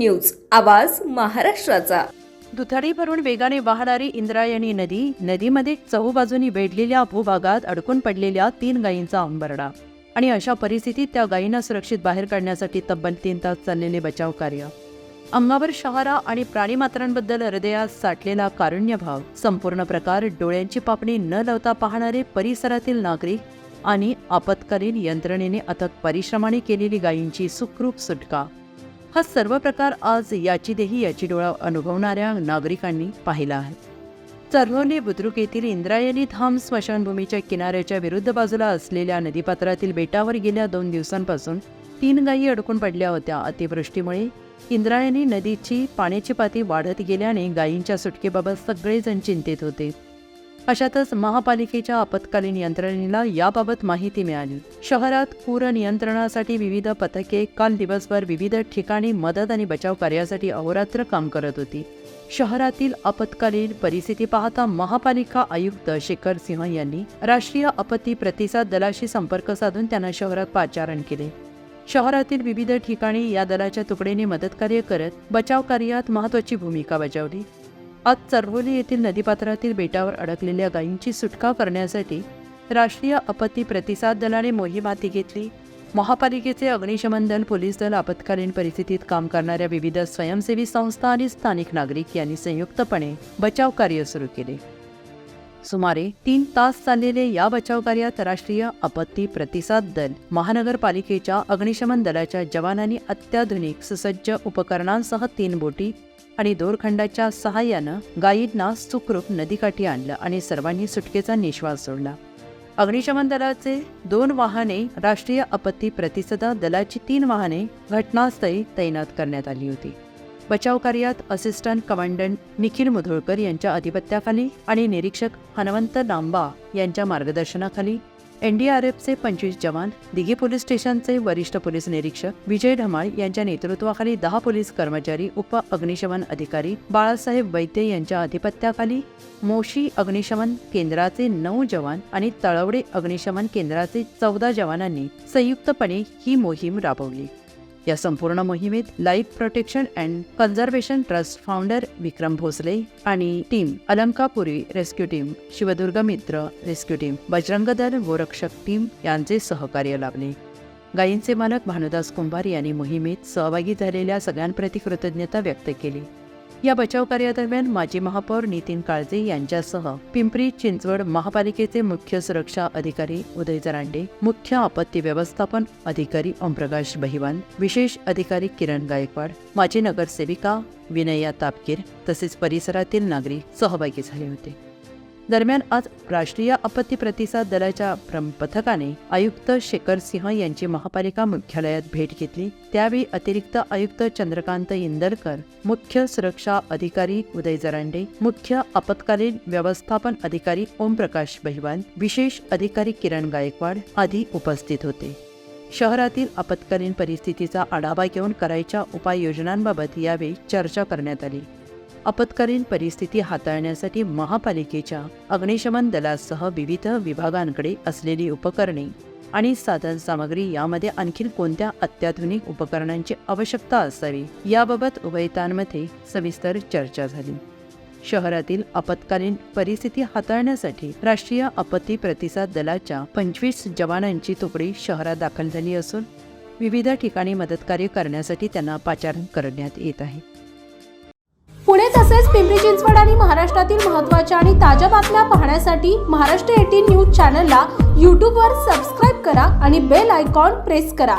News, आवाज महाराष्ट्राचा। दुथडी भरून वेगाने वाहणारी इंद्रायणी नदी, नदीमध्ये चहूबाजूनी वेढलेल्या भूभागात अडकून पडलेल्या 3 गायींचा अंबरडा आणि अशा परिस्थितीत त्या गायींना सुरक्षित बाहेर काढण्यासाठी तब्बल 3 तास चाललेले बचाव कार्य। अंगावर शहारा आणि प्राणीमात्रांबद्दल हृदयात साठलेला कारुण्यभाव, संपूर्ण प्रकार डोळ्यांची पापणी न लावता पाहणारे परिसरातील नागरिक आणि आपत्कालीन यंत्रणेने अथक परिश्रमाने केलेली गायींची सुखरूप सुटका, हा सर्व प्रकार आज याची देही याची डोळा अनुभवणाऱ्या नागरिकांनी पाहिला आहे। चर्होली बुद्रुक येथील इंद्रायणी धाम स्मशानभूमीच्या किनाऱ्याच्या विरुद्ध बाजूला असलेल्या नदीपात्रातील बेटावर गेल्या 2 दिवसांपासून 3 गायी अडकून पडल्या होत्या। अतिवृष्टीमुळे इंद्रायणी नदीची पाण्याची पातळी वाढत गेल्याने गायींच्या सुटकेबाबत सगळेजण चिंतित होते। अशातच महापालिकेच्या आपत्कालीन यंत्रणेला याबाबत माहिती मिळाली। शहरात पूर नियंत्रणासाठी विविध पथके काल दिवसभर विविध ठिकाणी मदत आणि बचाव कार्यासाठी अहोरात्र काम करत होती। शहरातील आपत्कालीन परिस्थिती पाहता महापालिका आयुक्त शेखर सिंह यांनी राष्ट्रीय आपत्ती प्रतिसाद दलाशी संपर्क साधून त्यांना शहरात पाचारण केले। शहरातील विविध ठिकाणी या दलाच्या तुकडीने मदतकार्य करत बचाव कार्यात महत्त्वाची भूमिका बजावली। आज चर्होली येथील नदीपात्रातील बेटावर अडकलेल्या गायींची सुटका करण्यासाठी राष्ट्रीय आपत्ती प्रतिसाद दलाने मोहीम हाती घेतली। महापालिकेचे अग्निशमन दल, पोलीस दल, आपत्कालीन परिस्थितीत काम करणाऱ्या विविध स्वयंसेवी संस्था आणि स्थानिक नागरिक यांनी संयुक्तपणे बचाव कार्य सुरू केले। सुमारे 3 तास चाललेले या बचाव कार्यात राष्ट्रीय आपत्ती प्रतिसाद दल, महानगरपालिकेच्या अग्निशमन दलाच्या जवानांनी अत्याधुनिक सुसज्ज उपकरणांसह 3 बोटी आणि दोरखंडाच्या सहाय्यानं गायींना सुखरूप नदीकाठी आणलं आणि सर्वांनी सुटकेचा निश्वास सोडला। अग्निशमन दलाचे 2 वाहने, राष्ट्रीय आपत्ती प्रतिसाद दलाची 3 वाहने घटनास्थळी तैनात करण्यात आली होती। बचाव कार्यात असिस्टंट कमांडंट निखिल मुधोळकर यांच्या अधिपत्याखाली आणि निरीक्षक हनुमंत लांबा यांच्या मार्गदर्शनाखाली NDRFचे 25 जवान, दिघी पोलीस स्टेशनचे वरिष्ठ पोलीस निरीक्षक विजय ढमाळ यांच्या नेतृत्वाखाली 10 पोलीस कर्मचारी, उप अग्निशमन अधिकारी बाळासाहेब वैद्य यांच्या अधिपत्याखाली मोशी अग्निशमन केंद्राचे 9 जवान आणि तळवडे अग्निशमन केंद्राचे 14 जवानांनी संयुक्तपणे ही मोहीम राबवली। या संपूर्ण मोहिमेत life protection and conservation trust founder Vikram Bhosale आणि टीम, Alankapuri rescue team, Shivdurg Mitra rescue team, Bajrang Dal गोरक्षक team यांचे सहकार्य लाभले। गायींचे मालक भानुदास कुंभार यांनी मोहिमेत सहभागी झालेल्या सगळ्यांप्रती कृतज्ञता व्यक्त केली। या बचाव कार्यादरम्यान माजी महापौर नितीन काळजे यांच्यासह पिंपरी चिंचवड महापालिकेचे मुख्य सुरक्षा अधिकारी उदय जरांडे, मुख्य आपत्ती व्यवस्थापन अधिकारी ओमप्रकाश बहिवान, विशेष अधिकारी किरण गायकवाड, माजी नगरसेविका विनया तापकीर तसेच परिसरातील नागरिक सहभागी झाले होते। दरम्यान आज राष्ट्रीय आपत्ती प्रतिसाद दलाच्या पथकाने आयुक्त शेखर सिंह यांची महापालिका मुख्यालयात भेट घेतली। त्यावेळी अतिरिक्त आयुक्त चंद्रकांत इंदरकर, मुख्य सुरक्षा अधिकारी उदय जरांडे, मुख्य आपत्कालीन व्यवस्थापन अधिकारी ओमप्रकाश बहिवान, विशेष अधिकारी किरण गायकवाड आदी उपस्थित होते। शहरातील आपत्कालीन परिस्थितीचा आढावा घेऊन करायच्या उपाययोजनांबाबत यावेळी चर्चा करण्यात आली। आपत्कालीन परिस्थिती हाताळण्यासाठी महापालिकेच्या अग्निशमन दलासह विविध विभागांकडे असलेली उपकरणे आणि साधन सामग्री, यामध्ये आणखी कोणत्या अत्याधुनिक उपकरणांची आवश्यकता असावी याबाबत उभयतांमध्ये सविस्तर चर्चा झाली। शहरातील आपत्कालीन परिस्थिती हाताळण्यासाठी राष्ट्रीय आपत्ती प्रतिसाद दलाच्या 25 जवानांची तुकडी शहरात दाखल झाली असून विविध ठिकाणी मदतकार्य करण्यासाठी त्यांना पाचारण करण्यात येत आहे। पुणे तसेच पिंपरी चिंचवड आणि महाराष्ट्रातील महत्त्वाच्या आणि ताज्या बातम्या पाहण्यासाठी महाराष्ट्र 18 न्यूज चॅनलला YouTube वर सबस्क्राईब करा आणि बेल आयकॉन प्रेस करा।